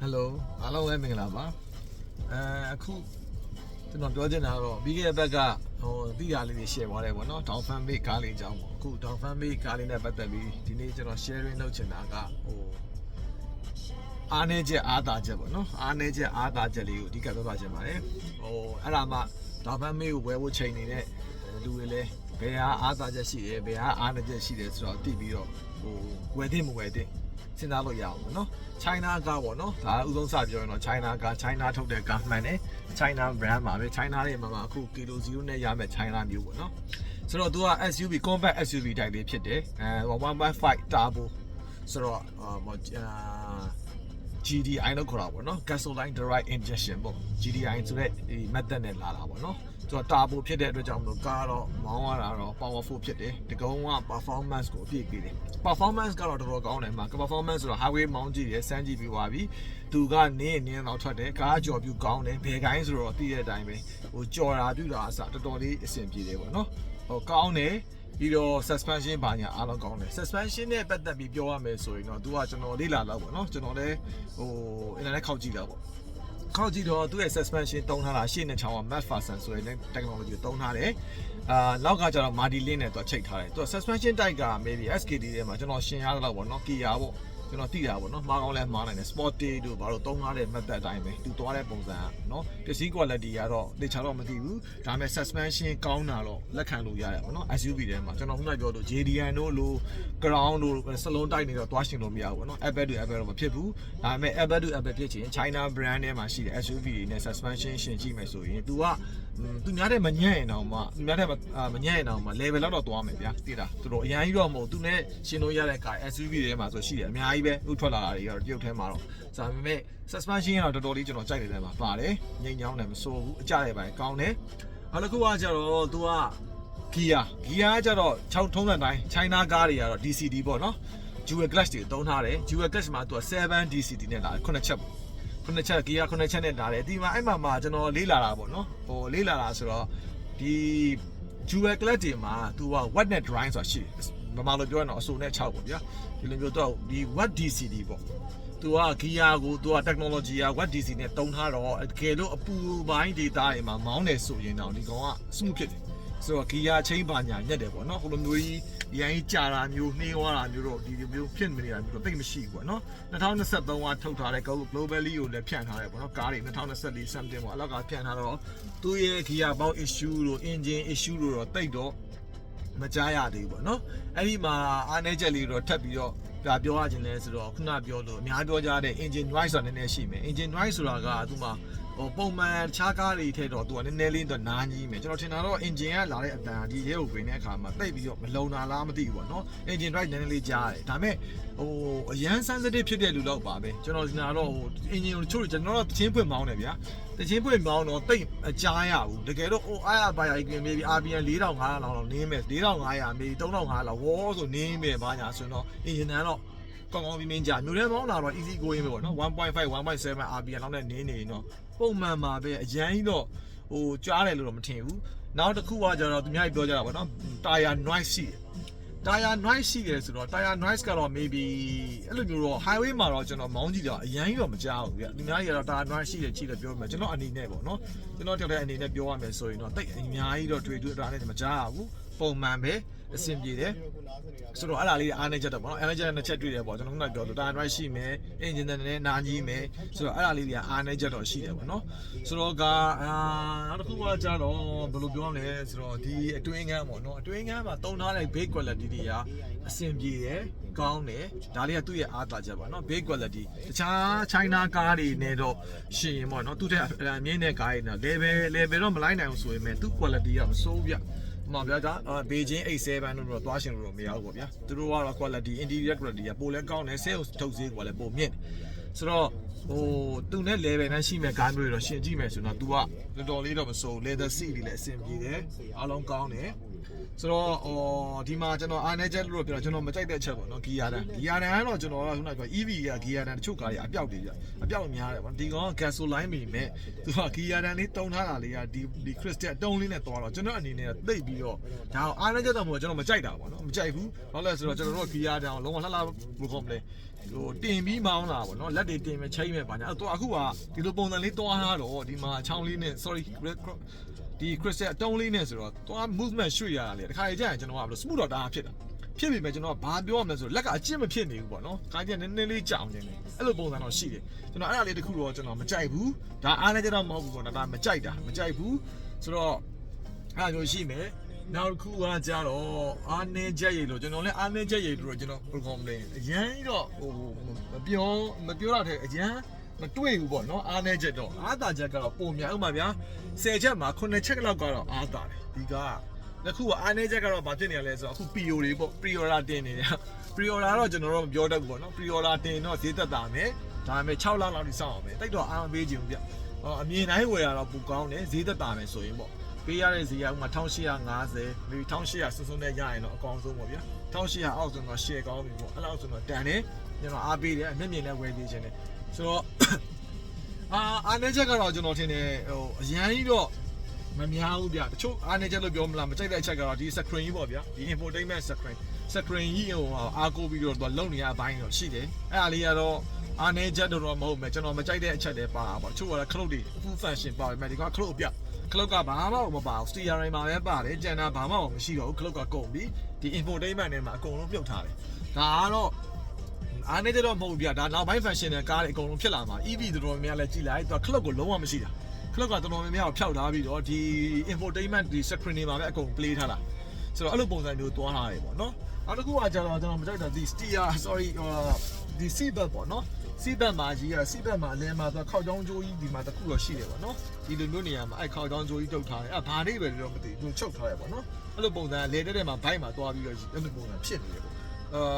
Hello အားလုံးပဲမင်္ဂလာပါအခုကျွန်တော်ပြောချင်တာတော့ပြီးခဲ့တဲ့ဘက်ကသိရလေးတွေ share သွားတယ်ပေါ့နော် Down Fan Base ကားလေးအကြောင်းပေါ့အခု Down Fan Base ကားလေးနဲ့ပတ်သက်ပြီးဒီနေ့ကျွန်တော် sharing လုပ်ချင်တာကအားနည်းချက်အားသာချက်ပေါ့နော်အားနည်းချက်အားသာချက်လေးကိုအဓိကပြောပြချင်ပါတယ်အဲ့ဒါမှ Down Fan Base ကိုဝယ်ဖို့ချိန်နေတဲ့လူတွေလည်းဘယ်ဟာအားသာချက်ရှိတယ်ဘယ်ဟာအားနည်းချက်ရှိတယ်ဆိုတော့သိပြီးတော့ဝယ်သင့်မဝယ်သင့်စဉ်းစားလို့ရအောင်ပေါ့နော် China ကားပေါ့နော်ဒါဥဆုံးစပြောရင်တော့ China ကား China ထုတ်တဲ့ကားမှန်တယ် China brand ပါပဲ China တွေမှာအခု Kilo 0နဲ့ရမယ် China မျိုးပေါ့နော်ဆိုတော့သူက SUV compact SUV type လေးဖြစ်တယ်1.5 turbo ဆိုတော့GDI လို့ခေါ်တာပေါ့နော် gasoline direct injection ပေါ့ GDI ဆိုတဲ့ဒီ method နဲ့လာတာပေါ့နော်သူက turbo ဖြစ်တဲ့အတွက်ကြောင့်မလို့ကားတော့မောင်းရတာတော့ powerful ဖြစ်တယ်ဒီကုန်းက performance ကိုအပြည့်ပေးတယ် performance ကတော့တော်တော်ကောင်းတယ်မှာ performance ဆိုတော့ highway မောင်းကြည့်ရယ်စမ်းကြည့်ပြီးသွားပြီသူကနေနင်းတော့ထွက်တယ်ကားကြော်ပြူကောင်းတယ်ဘယ်ကိုင်းဆိုတော့သိတဲ့အတိုင်းပဲကြော်တာပြူတာအစတော်တော်လေးအဆင်ပြေတယ်ပေါ့နော်ကောင်းတယ်ပြီးတော့ suspension ဘာညာအားလုံးကောင်းတယ် suspension နဲ့ပတ်သက်ပြီးပြောရမယ်ဆိုရင်တော့သူကကျွန်တော်လေ့လာတော့ပေါ့နော်ကျွန်တော်လည်းinternet ခောက်ကြည့်တာပေါ့ခောက်ကြည့်တော့သူ့ရဲ့ suspension တုံးထားတာရှေ့နဲ့ချောင်းက McPherson ဆိုတဲ့ technology ကိုတုံးထားတယ်နောက်ကကျတော့ Martin နဲ့သူချိတ်ထားတယ်သူက suspension type က maybe SKD ထဲမှာကျွန်တော်ရှင်းရတော့ပေါ့နော် Kia ပေါ့ကျွန်တော်သိတာပေါ့နော်မားကောင်းလဲမားနိုင်တယ် Sporty တို့ဘာလို့တုံးထားတဲ့ method အတိုင်းပဲသူသွားတဲ့ပုံစံကနော်ပစ္စည်း quality ကတော့တေချာတော့မသိဘူးဒါပေမဲ့ suspension ကောင်းတာတော့လက်ခံလို့ရတယ်ပေါ့နော် SUV ထဲမှာကျွန်တော်ခုနပြောလို့ JDM တို့လို ground တို့စလုံးတိုက်နေတော့သွားရှင်လို့မရဘူးပေါ့နော် Apple to Apple တော့မဖြစ်ဘူးဒါပေမဲ့ Apple to Apple ဖြစ်ချင် China brand ထဲမှာရှိတဲ့ SUV တွေနဲ့ suspension ရှင်ကြည့်မယ်ဆိုရင် तू ကသူများတဲ့မညံ့ရင်တော့မှသူများတဲ့မညံ့ရင်တော့မှ level လောက်တော့သွားမယ်ဗျာသိလားသူတို့အရင်ကြီးတော့မဟုတ်သူနဲ့ရှင်လို့ရတဲ့ကား SUV တွေထဲမှာဆိုရှိတယ်အများကြီးပဲဥထွက်လာတာတွေကတော့တရုတ်ထဲမှာတော့ဒါပေမဲ့ suspension ကတော့တော်တော်လေးကျွန်တော်ကြိုက်တယ်မှာပါတယ်ငိမ့်ချောင်းတယ်မစိုးဘူးအကြရပိုင်းကောင်းတယ်နောက်တစ်ခုကကျတော့ तू က Gia ကျတော့ထုံးစံတိုင်း China ကားတွေကတော့ DCD ပေါ့နော် Dual clutch တွေတုံးထားတယ် Dual clutch မှာ तू 7 DCD နဲ့လာတယ်9ချက်ပေါ့9ချက် Gia 9ချက်နဲ့လာတယ်ဒီမှာအဲ့မှာကျွန်တော်လေးလာတာပေါ့နော်လေးလာတာဆိုတော့ဒီ Dual clutch တွေမှာ तू က watt နဲ့ drive ဆိုတာရှိတယ်မမလိုပြောရင်တော့အဆိုနဲ့6ပေါ့ဗျာဒီလိုမျိုးတော့ဒီ watt DCD ပေါ့သူက Gia ကိုသူက technology က watt DC နဲ့တုံးထားတော့တကယ်လို့အပူပိုင်း data တွေမှာမောင်းတယ်ဆိုရင်တော့ဒီကောင်က smooth ဖြစ်တယ်ဆိုတော့ Gia ချင်းပါညာညက်တယ်ပေါ့နော်ဟိုလိုမျိုးကြီးဒီအရင်ကြာတာမျိုးနှေးသွားတာမျိုးတော့ဒီလိုမျိုးဖြစ်မနေတာမျိုးတော့တိတ်မရှိဘူးပေါ့နော်2023ကထုတ်ထားတဲ့ globally ကိုလည်းဖြန့်ထားတယ်ပေါ့နော်ကားတွေ2024 something ပေါ့အလောက်ကဖြန့်ထားတော့သူ့ရဲ့ Gia ပေါင်း issue တို့ engine issue တို့တော့တိတ်တော့မကြားရသေးဘူးပေါ့နော်အဲ့ဒီမှာအားနည်းချက်လေးတော့ထပ်ပြီးတော့ဒါပြောရခြင်းလဲဆိုတော့ခုနပြောလို့အများပြောကြတဲ့ engine noise ဆိုတာနည်းနည်းရှိမယ် engine noise ဆိုတာကသူမှပုံမှန်ခြားကားတွေထက်တော့သူကနည်းနည်းလေးတော့နားကြီးမယ်ကျွန်တော်ထင်တာတော့ engine ကလာတဲ့အတန်ဒီရဲကိုပြင်တဲ့အခါမှာတိတ်ပြီးတော့မလုံတာလားမသိဘူးပေါ့နော် engine drive နည်းနည်းလေးကြားတယ်ဒါပေမဲ့အရန် sensitive ဖြစ်တဲ့လူတော့ပါပဲကျွန်တော်ဒီနာတော့engine ကိုချို့ကျွန်တော်တော့ချင်းဖွင့်မောင်းတယ်ဗျာတချင်းပွင့်မောင်းတော့တိတ်အကြားရဘူးတကယ်တော့အားရပါရကြီးပြင်ပြီး RPM 4500လောက်နင်းမယ်4500မေး3500လောက်ဝေါဆိုနင်းမယ်ဘာညာဆိုတော့ engine တန်းတော့ကောင်းကောင်းပြင်းကြမြို့ထဲမောင်းလာတော့ easy going ပဲပေါ့နော် 1.5 1.7 RPM လောက်နဲ့နင်းနေရင်တော့ပုံမှန်ပါပဲအရန်ကြီးတော့ကြားတယ်လို့တော့မထင်ဘူးနောက်တစ်ခုကကျတော့သူများပြောကြတာပေါ့နော် tire noise ရှိတယ်tire noise ရှိတယ်ဆိုတော့ tire noise ကတော့ maybe အဲ့လိုမျိုးတော့ highway မှာတော့ကျွန်တော်မောင်းကြည့်တော့အရင်ကြီးတော့မကြောက်ဘူးဗျဒီများကြီးကတော့ tire noise ရှိတယ်ချိတယ်ပြောမှာကျွန်တော်အနေနဲ့ပေါ့နော်ကျွန်တော်တယောက်တည်းအနေနဲ့ပြောရမယ်ဆိုရင်တော့တိတ်အများကြီးတော့တွေ့တာနဲ့မကြောက်ဘူးပုံမှန်ပဲအဆင်ပြေတယ်ဆိုတော့အဲ့ဒါလေးအားနေချက်တော့ပေါ့နော်အားနေချက်နဲ့ချက်တွေ့တယ်ပေါ့ကျွန်တော်ကပြောလို့ tire noise ရှိမယ် engine နဲ့နားကြီးမယ်ဆိုတော့အဲ့ဒါလေးတွေကအားနေချက်တော့ရှိတယ်ပေါ့နော်ဆိုတော့နောက်တစ်ခုကကြတော့ဘယ်လိုပြောမလဲဆိုတော့ဒီအတွင်းကန်းပေါ့နော်အတွင်းကန်းမှာတုံးထားတဲ့ base quality တွေကအဆင်ပြေတယ်ကောင်းတယ်ဒါလေးကသူ့ရဲ့အားသာချက်ပါနော် base quality တခြား China ကားတွေနဲ့တော့ရှင်ရင်ပေါ့နော်သူ့တဲ့အမြင့်တဲ့ကားတွေနဲ့ level တော့မလိုက်နိုင်ဘူးဆိုရင်သူ့ quality ကမစိုးဘူးဗျမှာဗျာဒါဘေဂျင်း A7 တို့တော့သွားရှင်လို့မရဘူးပေါ့ဗျာသူတို့ကတော့ quality interior quality ကပိုလဲကောင်းတယ် sales ထုတ်ဈေးကလည်းပိုမြင့်ဆိုတော့သူနဲ့ level နဲ့ရှိမဲ့ကားမျိုးတွေတော့ရှင်ကြည့်မယ်ဆိုတော့ तू ကတော်တော်လေးတော့မစိုး leather seat တွေလည်းအဆင်ပြေတယ်အားလုံးကောင်းတယ်ဆိုတော့ဒီမှာကျွန်တော်အားနေချက်လို့ပြောကျွန်တော်မကြိုက်တဲ့ချက်ပေါ့နော် Gia တန်းကတော့ကျွန်တော်ကခုနကပြော EV က Gia တန်းတချို့ကားတွေအပြောက်တွေပြအပြောက်များတယ်ပေါ့ဒီကောင်က gasoline မိမဲ့သူက Gia တန်းလေးတုံးထားတာလေးကဒီ crystal အတုံးလေးနဲ့သွားတော့ကျွန်တော်အနေနဲ့သိပြီးတော့ဒါအားနေချက်တော့မဟုတ်ကျွန်တော်မကြိုက်တာပေါ့နော်မကြိုက်ဘူးဘာလို့လဲဆိုတော့ကျွန်တော်တို့က Gia တန်းလုံးဝလှလှဘယ်လိုခေါ်မလဲ တင်ပြီးမောင်းလာပေါ့နော်လက်တွေတင်မဲ့ချိတ်မဲ့ပါညာအဲ့တော့အခုကဒီလိုပုံစံလေးတွားထားတော့ဒီမှာအချောင်းလေးနဲ့ sorry ဒီ crystal အတုံးလေးနဲ့ဆိုတော့တွား movement ရွှေ့ရတာလေတခါကြီးကျရင်ကျွန်တော်ကဘယ်လို smooth တော့တာဖြစ်တာဖြစ်ပြီမဲ့ကျွန်တော်ကဘာပြောရမလဲဆိုလက်ကအကျင့်မဖြစ်နေဘူးပေါ့နော်ခါကျနည်းနည်းလေးကြောင်နေတယ်အဲ့လိုပုံစံတော့ရှိတယ်ကျွန်တော်အဲ့ဒါလေးတခုတော့ကျွန်တော်မကြိုက်ဘူးဒါအားလည်းကြတော့မဟုတ်ဘူးပေါ့နော်ဒါမကြိုက်ဘူးဆိုတော့အဲ့လိုရှိမယ်နောက်တစ်ခုကကြတော့အားနေချက်ရည်လို့ကျွန်တော်လည်းအားနေချက်ရည်လို့ကျွန်တော်ဘယ်ကောင်မလဲအရန်တော့ဟိုမပြောတော့တဲ့အရန်မတွေ့ဘူးပေါ့နော်အားနေချက်တော့အားတာချက်ကတော့ပုံများဥပမာဗျာ10ချက်မှာ9ချက်လောက်ကတော့အားတာတယ်ဒီကတစ်ခုကအားနေချက်ကတော့ဘာဖြစ်နေရလဲဆိုတော့အခု PO တွေပေါ့ pre-order တင်နေတယ် pre-order တော့ကျွန်တော်တို့မပြောတတ်ဘူးပေါ့နော် pre-order တင်တော့ဈေးသက်သာမယ်ဒါပေမဲ့6လလောက်ထိစောင့်အောင်မယ်တိတ်တော့အားမပေးချင်ဘူးဗျအမြင်တိုင်းဝယ်ရတော့ပူကောင်းတယ်ဈေးသက်သာမယ်ဆိုရင်ပေါ့ပေးရတဲ့ဈေးကဥမာ1850 maybe 1800စွန်းစွန်းနဲ့ရရင်တော့အကောင်းဆုံးပေါ့ဗျာ1800အောက်ဆိုတော့ share ကောင်းပြီပေါ့အဲ့လောက်ဆိုတော့တန်တယ်ကျွန်တော်အားပေးတယ်အမျက်မြင်နဲ့ဝယ်ပေးခြင်းတယ်ဆိုတော့အားနေချက်ကတော့ကျွန်တော်ထင်တယ်ဟိုအရန်ကြီးတော့မများဘူးဗျတချို့အားနေချက်လို့ပြောမလားမကြိုက်တဲ့အချက်ကတော့ဒီ screen ကြီးပေါ့ဗျာဒီ infotainment screen ကြီးဟိုအားကိုပြီးတော့လုံနေရအပိုင်းတော့ရှိတယ်အဲ့ဒါလေးကတော့အားနေချက်တော့မဟုတ်မယ်ကျွန်တော်မကြိုက်တဲ့အချက်တွေပါတာပေါ့တချို့ကလည်းခလုတ်တွေ full function ပါပေမဲ့ဒီကခလုတ်အပြခလုတ်ကဘာမှမပါဘူး steering မှာပဲပါတယ်ကျန်တာဘာမှမရှိတော့ဘူးခလုတ်ကကုန်ပြီဒီ infotainment ထဲမှာအကုန်လုံးပြုတ်ထားတယ်ဒါကတော့အားနေတော့မဟုတ်ဘူးဗျဒါနောက်ပိုင်း function နဲ့ကားတွေအကုန်လုံးဖြစ်လာမှာ EV တော်တော်များများလည်းကြည်လိုက်တော့ခလုတ်ကိုလုံးဝမရှိတာခလုတ်ကတော်တော်များများကိုဖျောက်ထားပြီးတော့ဒီ infotainment ဒီ screen တွေမှာပဲအကုန် play ထားတာဆိုတော့အဲ့လိုပုံစံမျိုးတွားထားတယ်ပေါ့နော်နောက်တစ်ခုကကျတော့ကျွန်တော်မကြိုက်တာဒီ steer sorry ဒီ seat belt ပေါ့နော်စီးဘက်မှာကြီးရစီးဘက်မှာအလဲမှာသူခောက်ချောင်းကြိုးကြီးဒီမှာတစ်ခုတော့ရှိတယ်ပေါ့နော်ဒီလိုမျိုးနေရာမှာအဲ့ခောက်ချောင်းကြိုးကြီးတုတ်ထားတယ်အဲ့ဘာလေးပဲလို့မသိဘူးချုပ်ထားရပေါ့နော်အဲ့လိုပုံစံလဲတဲ့မှာဘိုက်မှာတွားပြီးတော့အဲ့လိုပုံစံဖြစ်နေတယ်ပေါ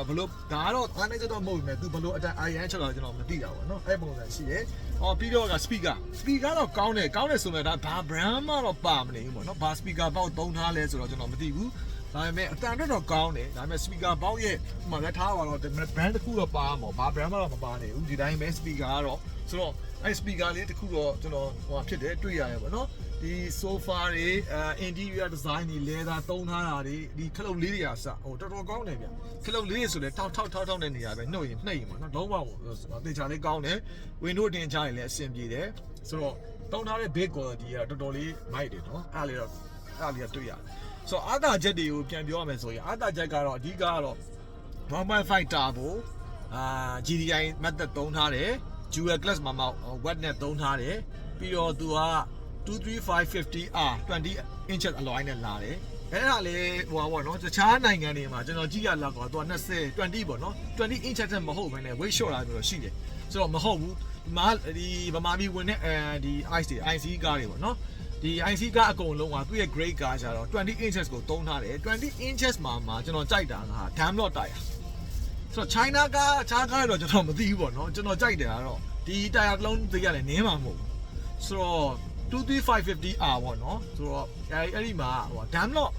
့ဘလို့ဒါကတော့အားနေတော့မဟုတ်ဘူးမဲ့သူဘလို့အတိုင်း IN ချက်တော့ကျွန်တော်မသိတာပေါ့နော်အဲ့ပုံစံရှိတယ်ပြီးတော့က speaker တော့ကောင်းတယ်ဆိုမဲ့ဒါဘာ brand မှတော့ပါမနေဘူးပေါ့နော်ဘာ speaker ပေါက်သုံးထားလဲဆိုတော့ကျွန်တော်မသိဘူးဒါပေမဲ့အတန်တော့ကောင်းတယ်ဒါပေမဲ့ speaker ပေါက်ရဲ့ဟိုမှာလက်ထားပါတော့ brand တစ်ခုတော့ပါမှာဘာ brand မှတော့မပါနေဘူးဒီတိုင်းပဲ speaker ကတော့ဆိုတော့အဲ့ speaker လေးတစ်ခုတော့ကျွန်တော်ဟိုဖြစ်တယ်တွေ့ရတယ်ပေါ့နော်ဒီ sofa တွေ interior design တွေ leather သုံးထားတာတွေဒီခလုတ်လေးတွေကစဟိုတော်တော်ကောင်းတယ်ဗျခလုတ်လေးတွေဆိုလဲထောက်တဲ့နေရာပဲနှုတ်ရင်နှိပ်ရင်ပေါ့နော်လုံးဝသေချာလေးကောင်းတယ် window တင်ချရင်လည်းအဆင်ပြေတယ်ဆိုတော့သုံးထားတဲ့ big quality ကတော်တော်လေးမိုက်တယ်နော်အဲ့လေးကတွေ့ရတယ်ဆိုတော့အားသာချက်တွေကိုပြန်ပြောရမယ်ဆိုရင်အားသာချက်ကတော့အဓိကကတော့ 1.5 turbo GDI method သုံးထားတယ် dual clutch မှာ watt နဲ့သုံးထားတယ်ပြီးတော့သူက 23550R 20 inches alloy နဲ့လာတယ်အဲ့ဒါလေဟိုပါပေါ့နော်တခြားနိုင်ငံတွေမှာကျွန်တော်ကြည့်ရလောက်တော့သူက20ပေါ့နော်20 inches မဟုတ်ဘဲနဲ့ weight short လာပြီးတော့ရှိတယ်ဆိုတော့မဟုတ်ဘူးဒီဗမာပြည်ဝင်တဲ့ဒီ IC ကားတွေပေါ့နော်ဒီ IC ကားအကုန်လုံးကသူ့ရဲ့ grade ကားကြတော့20 inches ကိုသုံးထားတယ်20 inches မှာကျွန်တော်ကြိုက်တာက Dunlop tire ဆိုတော့ China ကားခြားကားတော့ကျွန်တော်မသိဘူးပေါ့နော်ကျွန်တော်ကြိုက်တယ်ကတော့ဒီ tire တစ်လုံးသိရတယ်နင်းမှာမဟုတ်ဘူးဆိုတော့ 23550R ပေါ့နော်ဆိုတော့အဲ့ဒီမှာဟို Dunlop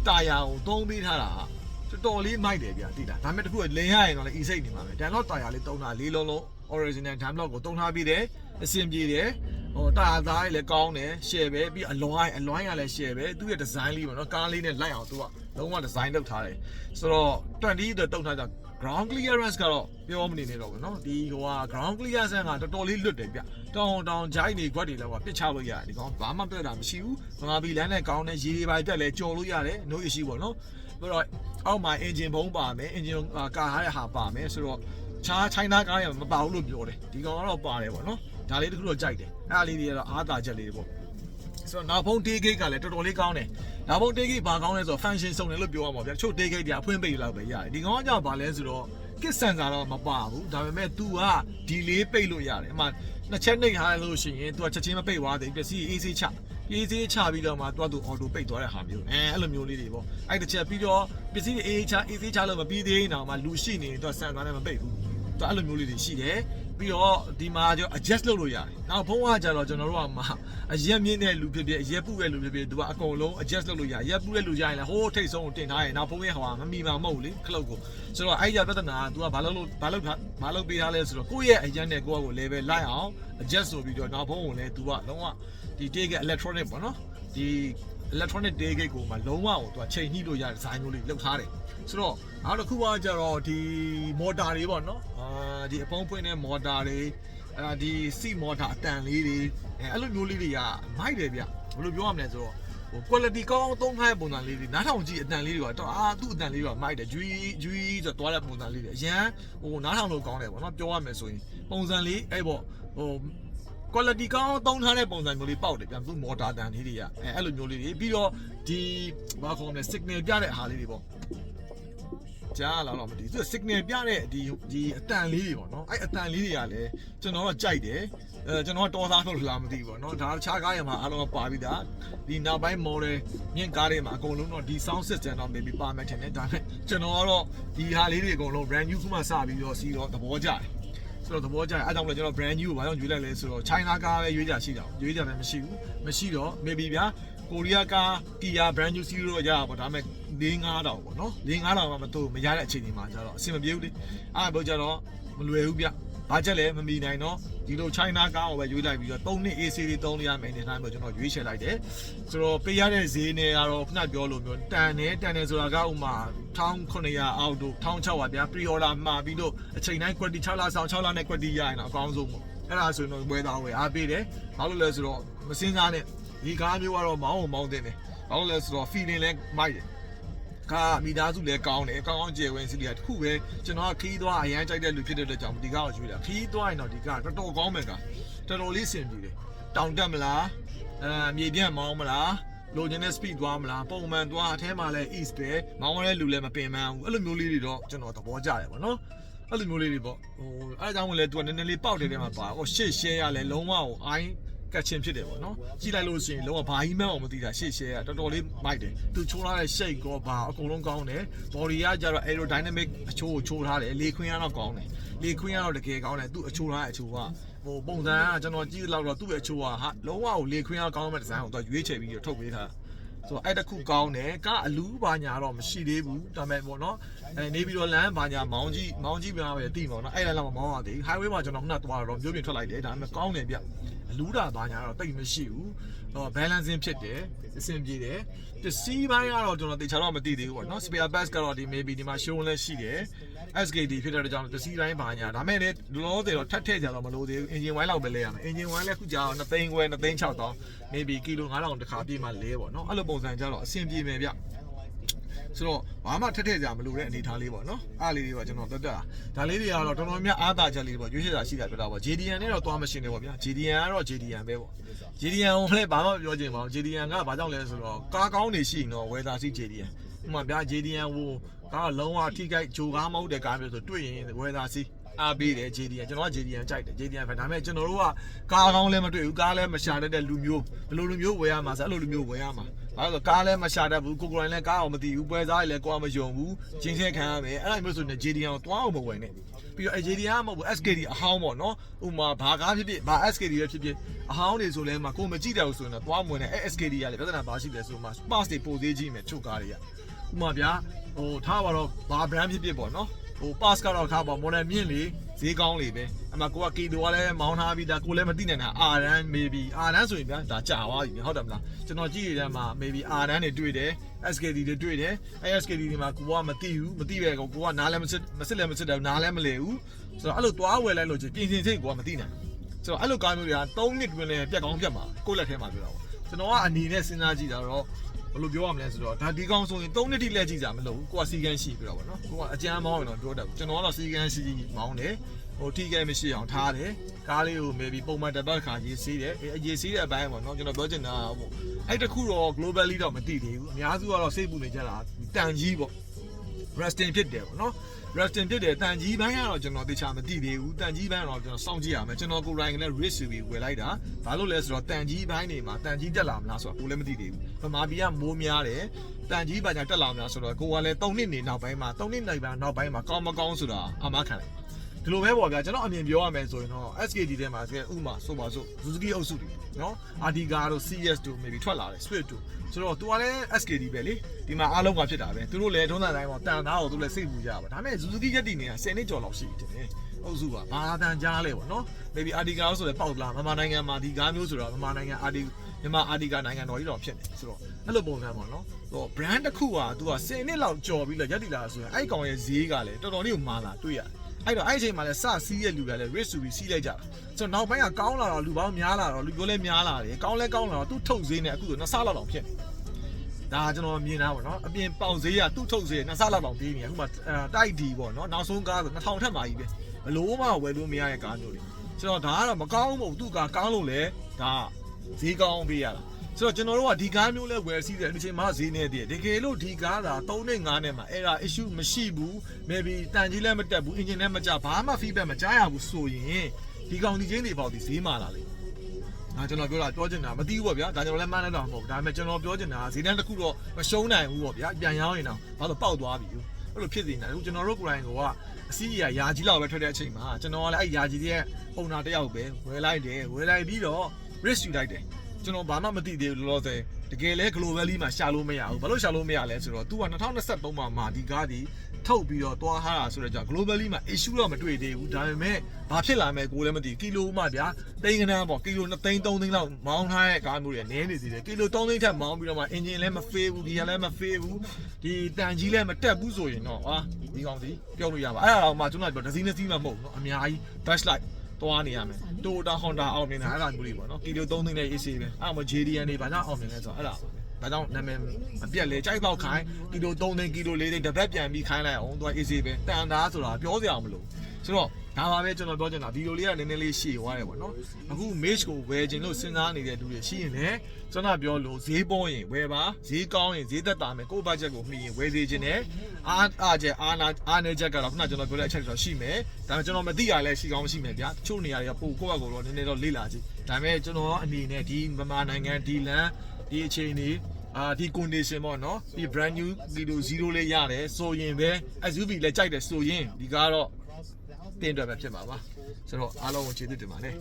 tire ကိုသုံးပေးထားတာတော်တော်လေးမိုက်တယ်ဗျာတိတာဒါပေမဲ့တခုလင်းရရင်တော့လည်း e-sight နေမှာပဲ Dunlop tire လေးသုံးတာလေးလုံး original Dunlop ကိုသုံးထားပြီးတယ်အဆင်ပြေတယ်ဟိုတာသားလေးလည်းကောင်းတယ် share ပဲပြီးအလွိုင်းကလည်း share ပဲသူ့ရဲ့ design လေးပေါ့နော်ကားလေးနဲ့လိုက်အောင်သူကလုံးဝ design လုပ်ထားတယ်ဆိုတော့20တုတ်ထားကြ ground clearance ကတော့ပြောမနေနဲ့တော့ဘူးเนาะဒီဟိုက ground clearance ကတော်တော်လေးလွတ်တယ်ဗျတောင်ဂျိုင်းတွေခွက်တွေလည်းပစ်ချလို့ရတယ်ဒီကောင်ဘာမှပြတ်တာမရှိဘူးငါဘီလမ်းနဲ့ကောင်းတဲ့ရေတွေပါတက်လဲကြော်လို့ရတယ် no issue ပေါ့เนาะပြီးတော့အောက်မှာ engine ဘုံးပါမယ် engine ကာထားတဲ့ဟာပါမယ်ဆိုတော့ခြား China ကားရမပါဘူးလို့ပြောတယ်ဒီကောင်ကတော့ပါတယ်ပေါ့เนาะဒါလေးတခုတော့ကြိုက်တယ်အဲ့ဒါလေးတွေကတော့အားသာချက်လေးတွေပေါ့ဆိုတော့နောက်ဖုန်း day gate ကလည်းတော်တော်လေးကောင်းတယ်နောက်ဖုန်း day gate ဘာကောင်းလဲဆိုတော့ function စုံတယ်လို့ပြောရမှာဗျာတချို့ day gate တွေအဖွင့်ပိတ်လောက်ပဲရတယ်ဒီကောင်ကကြောင့်ဘာလဲဆိုတော့ kit sensor တော့မပါဘူးဒါပေမဲ့ तू က delay ပိတ်လို့ရတယ်အမှနှစ်ချက်နှိပ်ထားလို့ရှိရင် तू ကချက်ချင်းမပိတ်သွားသေးဘူးပစ္စည်း AC ချပြီးတော့မှ तू auto ပိတ်သွားတဲ့ဟာမျိုးအဲ့လိုမျိုးလေးတွေပေါ့အဲ့တစ်ချက်ပြီးတော့ပစ္စည်း AC ချလို့မပြီးသေးရင်တော့မှလူရှိနေရင် तू sensor နဲ့မပိတ်ဘူး तू အဲ့လိုမျိုးလေးတွေရှိတယ်ပြီးတော့ဒီမှာကျ adjust လုပ်လို့ရတယ်နောက်ဖုန်းကကြတော့ကျွန်တော်တို့ကမှအရက်မြင့်တဲ့လူဖြစ်ဖြစ်အရက်ပုတဲ့လူဖြစ်ဖြစ်သူကအကုန်လုံး adjust လုပ်လို့ရရက်ပုတဲ့လူကြရင်လည်းဟိုးထိတ်ဆုံးကိုတင်ထားရင်နောက်ဖုန်းရဲ့ဟိုမမီမှာမဟုတ်လေခလုတ်ကိုဆိုတော့အဲ့ဒီပြဿနာက तू ကဘာလုပ်ပေးထားလဲဆိုတော့ကိုယ့်ရဲ့အရက်နဲ့ကိုယ့်ကို level လိုက်အောင် adjust ဆိုပြီးတော့နောက်ဖုန်းကိုလည်း तू ကလုံးဝဒီ take electronic ပေါ့နော်ဒီ electronic tailgate ကိုမှလုံးဝကိုသူကချိန်ညှိလို့ရတဲ့ design မျိုးလေးလောက်ထားတယ်ဆိုတော့နောက်တစ်ခုကကြတော့ဒီ motor တွေပေါ့နော်ဒီအပေါင်းဖွင့်တဲ့ motor တွေဒီ seat motor အတန်လေးတွေအဲ့လိုမျိုးလေးတွေကမိုက်တယ်ဗျဘယ်လိုပြောရမလဲဆိုတော့quality ကောင်းသုံးခိုင်းပုံစံလေးတွေနားထောင်ကြည့်အတန်လေးတွေကတော့သူ့အတန်လေးတွေကမိုက်တယ်ဂျွီဆိုတော့တွားတဲ့ပုံစံလေးတွေအရန်နားထောင်လို့ကောင်းတယ်ပေါ့နော်ပြောရမယ်ဆိုရင်ပုံစံလေးအဲ့ပေါ့quality ကောင်းသုံးထားတဲ့ပုံစံမျိုးလေးပေါက်တယ်ဗျသူ့ motor တန်လေးတွေကအဲ့လိုမျိုးလေးတွေပြီးတော့ဒီဘာခေါ်မလဲ signal ပြတဲ့အားလေးတွေပေါ့ကြားလာတော့မသိဘူးသူ signal ပြတဲ့ဒီအတန်လေးတွေပေါ့နော်အဲ့အတန်လေးတွေကလည်းကျွန်တော်တော့ကြိုက်တယ်ကျွန်တော်တော်သားလို့လာမသိဘူးပေါ့နော်ဒါတခြားကားရမှာအားလုံးပါပြီးသားဒီနောက်ပိုင်း model မြင့်ကားတွေမှာအကုန်လုံးတော့ဒီ sound system တော့ maybe ပါမယ်ထင်တယ်ဒါပေမဲ့ကျွန်တော်ကတော့ဒီဟာလေးတွေအကုန်လုံး brand new ခုမှစပြီးတော့စီးတော့သဘောကျတယ်ဆိုတော့သဘောကျတယ်အဲကြောင့်လည်းကျွန်တော် brand new ကိုဘာကြောင့်ရွေးလိုက်လဲဆိုတော့ China ကားပဲရွေးကြရှိတာရွေးကြတယ်မရှိတော့ maybe ဗျာကိုရီးယားကား Kia brand new စီးလို့ရတာပေါ့ဒါပေမဲ့4-5တောင်ပေါ့နော်4-5တောင်မှမတော့မရတဲ့အချိန်ဒီမှာကျတော့အဆင်မပြေဘူးလေအဲ့ဒါပြောကြတော့မလွယ်ဘူးဗျဘာချက်လဲမမီနိုင်တော့ဒီလို China ကားကိုပဲရွေးလိုက်ပြီးတော့3နှစ် AC တွေ3ရမယ်အနေနဲ့ကျွန်တော်ရွေးချယ်လိုက်တယ်ဆိုတော့ပေးရတဲ့ဈေးနဲ့ကတော့ခဏပြောလို့မျိုးတန်တယ်ဆိုတာကဥမာ1900အောက်တို့1600ဗျာ pre order မှာပြီးတော့အချိန်တိုင်း quality 6လဆောင်6လနဲ့ quality ရရင်တော့အကောင်းဆုံးပေါ့အဲ့ဒါဆိုရင်တော့ဝယ်သားဝယ်အားပေးတယ်ဘာလို့လဲဆိုတော့မစင်းစားနဲ့ဒီကားမျိုးကတော့မောင်းတင်တယ်ဘာလို့လဲဆိုတော့ feeling လဲမိုက်တယ်ကားမိသားစုလည်းကောင်းတယ်ကောင်းကျေဝင်စီးတယ်တခုပဲကျွန်တော်ခီးသွားအရန်ကြိုက်တဲ့လူဖြစ်တဲ့အတွက်ကြောင့်ဒီကားကိုရွေးတာခီးသွားရင်တော့ဒီကားတော်တော်ကောင်းမယ်ကားတော်တော်လေးဆင်ပြေတယ်တောင်တက်မလားမြေပြန့်မောင်းမလားလိုချင်တဲ့ speed သွားမလားပုံမှန်သွားအထဲမှာလည်း east ပဲမောင်းရတဲ့လူလည်းမပင်ပန်းဘူးအဲ့လိုမျိုးလေးတွေတော့ကျွန်တော်သဘောကျတယ်ပေါ့နော်အဲ့လိုမျိုးလေးတွေပေါ့အဲ့ဒါကြောင့်လည်းသူကနည်းနည်းလေးပေါက်တယ်ထဲမှာပါရှေ့ရှဲရလဲလုံးဝကိုအိုင်းကတ်ချင်းဖြစ်တယ်ပေါ့နော်ကြည့်လိုက်လို့ရှိရင်လုံးဝဘာကြီးမှန်းအောင်မသိတာရှေ့ရှဲကတော်တော်လေးမိုက်တယ်သူချိုးထားတဲ့ shape ကောဘာအကုန်လုံးကောင်းတယ် body ကကြတော့ aerodynamic အချိုးကိုချိုးထားတယ်လေခွင်းကတော့ကောင်းတယ်လေခွင်းကတော့တကယ်ကောင်းတယ်သူ့အချိုးထားတဲ့အချိုးကပုံစံကကျွန်တော်ကြည့်လောက်တော့သူ့ရဲ့အချိုးကဟာလုံးဝကိုလေခွင်းကကောင်းမဲ့ဒီဇိုင်းကိုသူရွေးချယ်ပြီးတော့ထုတ်ပေးထားဆိုတော့အဲ့တခုကောင်းတယ်ကအလူးဘာညာတော့မရှိသေးဘူးဒါပေမဲ့ပေါ့နော်နေပြီးတော့လမ်းဘာညာမောင်းကြည့်ပြပဲတိပေါ့နော်အဲ့လမ်းမှာမောင်းရသေး highway မှာကျွန်တော်ခုနသွားတော့မျိုးပြင်ထွက်လိုက်တယ်ဒါပေမဲ့ကောင်းတယ်ဗျလူးတာဘာညာတော့တိတ်မရှိဘူးbalancing ဖြစ်တယ်အဆင်ပြေတယ်ပစ္စည်းပိုင်းကတော့ကျွန်တော်တေချာတော့မသိသေးဘူးပေါ့နော် spare parts ကတော့ဒီ maybe ဒီမှာ show လည်းရှိတယ် SKD ဖြစ်တဲ့ကြောင့်ပစ္စည်းပိုင်းဘာညာဒါမဲ့လည်းလောသေးတော့ထပ်ထည့်ကြတော့မလို့သေးဘူး engine wire လောက်ပဲလဲရမယ် engine wire လည်းခုကြာတော့2သိန်းခွဲ2သိန်း6တောင်း maybe ကီလို9000တခါပြေးမှလဲပေါ့နော်အဲ့လိုပုံစံကြတော့အဆင်ပြေမယ်ဗျဆိုတော့ဘာမှထက်ကြမလို့တဲ့အနေထားလေးပေါ့နော်အားလေးတွေပါကျွန်တော်တက်တာဒါလေးတွေကတော့တော်တော်များအားသာချက်လေးပေါ့ရွေးချယ်တာရှိတာပြတာပေါ့ JDN နဲ့တော့သွားမရှင်းနေပေါ့ဗျာ JDN ကတော့ JDN ပဲပေါ့ JDN ကိုလည်းဘာမှပြောချင်ပါဘူး JDN ကဘာကြောင့်လဲဆိုတော့ကားကောင်းနေရှိရင်တော့ဝယ်သာစီ JDN ဥပမာဗျာ JDN ကိုကားလုံးဝထိခိုက်ဂျိုကားမဟုတ်တဲ့ကားမျိုးဆိုတွေ့ရင်ဝယ်သာစီအားပေးတယ် JDN ကျွန်တော်က JDN ကြိုက်တယ် JDN ပဲဒါပေမဲ့ကျွန်တော်တို့ကကားကောင်းလည်းမတွေ့ဘူးကားလည်းမရှာတတ်တဲ့လူမျိုးဘယ်လိုလူမျိုးဝယ်ရမှာဆိုအဲ့လိုလူမျိုးဝယ်ရမှာဘာလို့ကားလည်းမရှာတတ်ဘူးကိုကိုရိုင်းလည်းကားအောင်မသိဘူးပွဲစားလည်းကိုယ်မယုံဘူးချင်းချင်းခံရမယ်အဲ့ဒါမျိုးဆိုရင် JDN ကိုတွားအောင်မဝယ်နဲ့ပြီးတော့ JDN ကမဟုတ်ဘူး SKD အဟောင်းပေါ့နော်ဥမာဘာကားဖြစ်ဖြစ်ဘာ SKD ပဲဖြစ်ဖြစ်အဟောင်းတွေဆိုလဲမှာကိုမကြည့်တယ်ဆိုရင်တော့တွားမဝင်နဲ့ SKD ကလည်းပြဿနာဘာရှိလဲဆိုမှ parts တွေပိုသေးကြီးမယ်ချုပ်ကားတွေကဥမာဗျာထားပါတော့ဘာ brand ဖြစ်ဖြစ်ပေါ့နော်pass ကတော့ခါပေါ့ model မြင့်လေဈေးကောင်းလေပဲအမှကိုကကီလိုကလည်းမောင်းထားပြီးဒါကိုလည်းမသိနိုင်တာ R run maybe R run ဆိုရင်ဗျာဒါကြာသွားပြီဟုတ်တယ်မလားကျွန်တော်ကြည့်ရတဲ့မှာ maybe R run တွေတွေ့တယ် SKD တွေတွေ့တယ်အဲ SKD တွေမှာကိုကမသိဘူးမသိပဲကိုကနားလည်းမစစ်လည်းမစစ်တယ်နားလည်းမလဲဘူးဆိုတော့အဲ့လိုသွားဝယ်လိုက်လို့ပြင်စင်စိတ်ကိုကမသိနိုင်ဆိုတော့အဲ့လိုကားမျိုးတွေက3နှစ်တွင်လည်းပြက်ကောင်းပြက်မှာကိုယ့်လက်ထဲမှာပြောတာပေါ့ကျွန်တော်ကအနေနဲ့စဉ်းစားကြည့်တာတော့ဘယ်လိုပြောရမလဲဆိုတော့ဒါဒီကောင်ဆိုရင်3နှစ်ထိလက်ကြည့်ကြမလို့ကိုကစီကန်းရှိပြတော့ဗောနော်ကိုကအကြမ်းမောင်းရင်တော့ပြောတတ်ဘူးကျွန်တော်ကတော့စီကန်းရှိမောင်းတယ်ထိကဲမရှိအောင်ထားတယ်ကားလေးကို maybe ပုံမှန်တစ်ပတ်ခါရေးဆေးတယ်ရေးဆေးတဲ့အပိုင်းပေါ့နော်ကျွန်တော်ပြောချင်တာပေါ့အဲ့တခုတော့ globally တော့မသိသေးဘူးအများစုကတော့စိတ်ပူနေကြတာတန်ကြီးပေါ့ resting ဖြစ်တယ်ပေါ့နော် resting ဖြစ်တယ်တန်ကြီးပိုင်းကတော့ကျွန်တော်သိချာမသိသေးဘူးတန်ကြီးပိုင်းကတော့ကျွန်တော်စောင့်ကြည့်ရမယ်ကျွန်တော်ကိုယ်တိုင်ကလည်း risk ပြီးဝယ်လိုက်တာဘာလို့လဲဆိုတော့တန်ကြီးပိုင်းတွေမှာတန်ကြီးတက်လာမလားဆိုတော့ကိုလည်းမသိသေးဘူးဗမာပြည်ကမိုးများတယ်တန်ကြီးပိုင်းညာတက်လာမလားဆိုတော့ကိုကလည်း3နှစ်နေနောက်ပိုင်းမှာ3နှစ်နောက်ပိုင်းမှာကောင်းမကောင်းဆိုတာအမှားခံတယ်ဒီလိုပဲပေါ့ဗျာကျွန်တော်အမြင်ပြောရမယ်ဆိုရင်တော့ SKD ထဲမှာဥမာဆိုပါစို့ Suzuki အုပ်စုတွေနော် Artiga တို့ CS တို့ maybe ထွက်လာတယ် Swift တို့ဆိုတော့သူကလည်း SKD ပဲလေဒီမှာအားလုံးကဖြစ်တာပဲသူတို့လည်းထုံးစံတိုင်းပေါ့တန်သားကိုသူလည်းစိတ်ပူကြပါဒါပေမဲ့ Suzuki ရက်တီနေတာ10နှစ်ကျော်လောက်ရှိတယ် အုပ်စုပါဘာတန်ကြားလဲပေါ့နော် maybe အာဒီကာဆိုလည်းပေါက်လာမြန်မာနိုင်ငံမှာဒီကားမျိုးဆိုတော့မြန်မာနိုင်ငံအာဒီမြန်မာအာဒီကာနိုင်ငံတော်ကြီးတော့ဖြစ်နေဆိုတော့အဲ့လိုပုံစံပေါ့နော်ဟို brand တစ်ခုက तू က10နှစ်လောက်ကြော်ပြီးတော့ရက်တီလာဆိုရင်အဲ့ကောင်ရဲ့ဈေးကလည်းတော်တော်လေးကိုမာလာတွေ့ရတယ်အဲ့တော့အဲ့အချိန်မှာလည်းစစီးရဲ့လူကလည်း risk ဆိုပြီးစီးလိုက်ကြတာဆိုတော့နောက်ပိုင်းကကောင်းလာတော့လူပေါင်းများလာတော့လူပြောလဲများလာတယ်ကောင်းလဲကောင်းလာတော့သူ့ထုတ်ဈေးနဲ့အခုဆို2ဆလောက်တောင်ဖြစ်နေဒါကျွန်တော်မြင်တာပေါ့နော်အပြင်ပေါင်ဈေးကသူ့ထုတ်ဈေး2ဆလောက်တောင်ပေးနေအခုမှတိုက်ဒီပေါ့နော်နောက်ဆုံးကားဆို2000ထက်မှကြီးပဲဘလို့မှဝယ်လို့မရတဲ့ကားမျိုးတွေဆိုတော့ဒါကတော့မကောင်းဘူးသူ့ကားကောင်းလို့လေဒါဈေးကောင်းပေးရတာဆိုတော့ကျွန်တော်တို့ကဒီကားမျိုးလဲဝယ်စီးတယ်ဒီချိန်မှာဈေးနေတည်းတကယ်လို့ဒီကားသာ3နဲ့5နဲ့မှာအဲ့ဒါ issue မရှိဘူး maybe တန်ကြီးလည်းမတက်ဘူး engine လည်းမကြဘာမှ feedback မကြားရဘူးဆိုရင်ဒီကောင်ဒီချင်းတွေပေါ့ဒီဈေးမာလာလေဒါကျွန်တော်ပြောချင်တာမသိဘူးပေါ့ဗျာဒါကျွန်တော်လည်းမှန်းလိုက်တော့မဟုတ်ဘူးဒါပေမဲ့ကျွန်တော်ပြောချင်တာဈေးတန်းတစ်ခုတော့မရှုံးနိုင်ဘူးပေါ့ဗျာပြန်ရောင်းရင်တော့ဘာလို့ပေါက်သွားပြီအဲ့လိုဖြစ်နေတာအခုကျွန်တော်တို့ကိုယ်တိုင်ကအစီအရာယာကြီးလောက်ပဲထွက်တဲ့အချိန်မှာကျွန်တော်ကလည်းအဲ့ယာကြီးရဲ့ပုံနာတစ်ယောက်ပဲဝယ်လိုက်ပြီးတော့ risk ယူလိုက်တယ်ကျွန်တော်ဘာမှမသိသေးဘူးလောလောဆယ်တကယ်လဲ globally မှာရှာလို့မရဘူးဘာလို့ရှာလို့မရလဲဆိုတော့ तू က2023မှာဒီကားဒီထုတ်ပြီးတော့သွားထားတာဆိုတော့ကြောင့် globally မှာ issue တော့မတွေ့သေးဘူးဒါပေမဲ့ဘာဖြစ်လာမယ်ကိုလည်းမသိကီလိုမှဗျာတိန်ကနန်းပေါ့ကီလို2သိန်း3သိန်းလောက်မောင်းထားတဲ့ကားမျိုးတွေနည်းနေသေးတယ်ကီလို3သိန်းထက်မောင်းပြီးတော့မှ engine လည်းမဖေးဘူး gear လည်းမဖေးဘူးဒီတန်ကြီးလည်းမတက်ဘူးဆိုရင်တော့ဟာဒီကောင်စီပြောလို့ရပါအဲ့ဒါတော့မှကျွန်တော်ပြောဒစီနှစ်စီးမှမဟုတ်ဘူးเนาะအများကြီး dash light သွားနေရမယ် Toyota Honda အောင်မြင်တာအဲ့ဒါမျိုးတွေပေါ့နော်ကီလို3သိန်းနဲ့ AC ပဲအဲ့ဒါမှ JDN တွေဘာကြောင့်အောင်မြင်လဲဆိုတော့အဲ့ဒါပါပဲဒါကြောင့်နာမည်မပြတ်လေကြိုက်တော့ခိုင်းကီလို3သိန်းကီလို4သိန်းတစ်ပတ်ပြန်ပြီးခိုင်းလိုက်အောင်သူက AC ပဲတန်သားဆိုတာပြောစရာမလိုဆိုတော့ဒါပါပဲကျွန်တော်ပြောချင်တာဗီဒီယိုလေးကနည်းနည်းလေးရှည်သွားတယ်ပေါ့နော်အခု Mage ကိုဝယ်ခြင်းလို့စဉ်းစားနေတဲ့လူတွေရှိရင်လည်းကျွန်တော်ပြောလို့ဈေးပေါ်ရင်ဝယ်ပါဈေးကောင်းရင်ဈေးသက်သာမယ်ကိုယ့် budget ကိုမှီရင်ဝယ်စေခြင်းနဲ့အားနေချက်ကတော့ခုနကျွန်တော်ပြောတဲ့အချက်တော့ရှိမယ်ဒါပေမဲ့ကျွန်တော်မသိရလဲရှိကောင်းရှိမယ်ဗျာတချို့နေရာတွေကပို့ကိုယ့်ဘက်ကတော့နည်းနည်းတော့လေ့လာကြည့်ဒါပေမဲ့ကျွန်တော်အနေနဲ့ဒီဗမာနိုင်ငံဒီလန်ဒီအချိန်တွေဒီ condition ပေါ့နော်ဒီ brand new kilo 0လေးရတယ်ဆိုရင်ပဲ SUV လည်းကြိုက်တယ်ဆိုရင်ဒီကားတော့တင်အတွက်ပဲဖြစ်မှာပါဆိုတော့အားလုံးကိုကျေးဇူးတင်ပါတယ်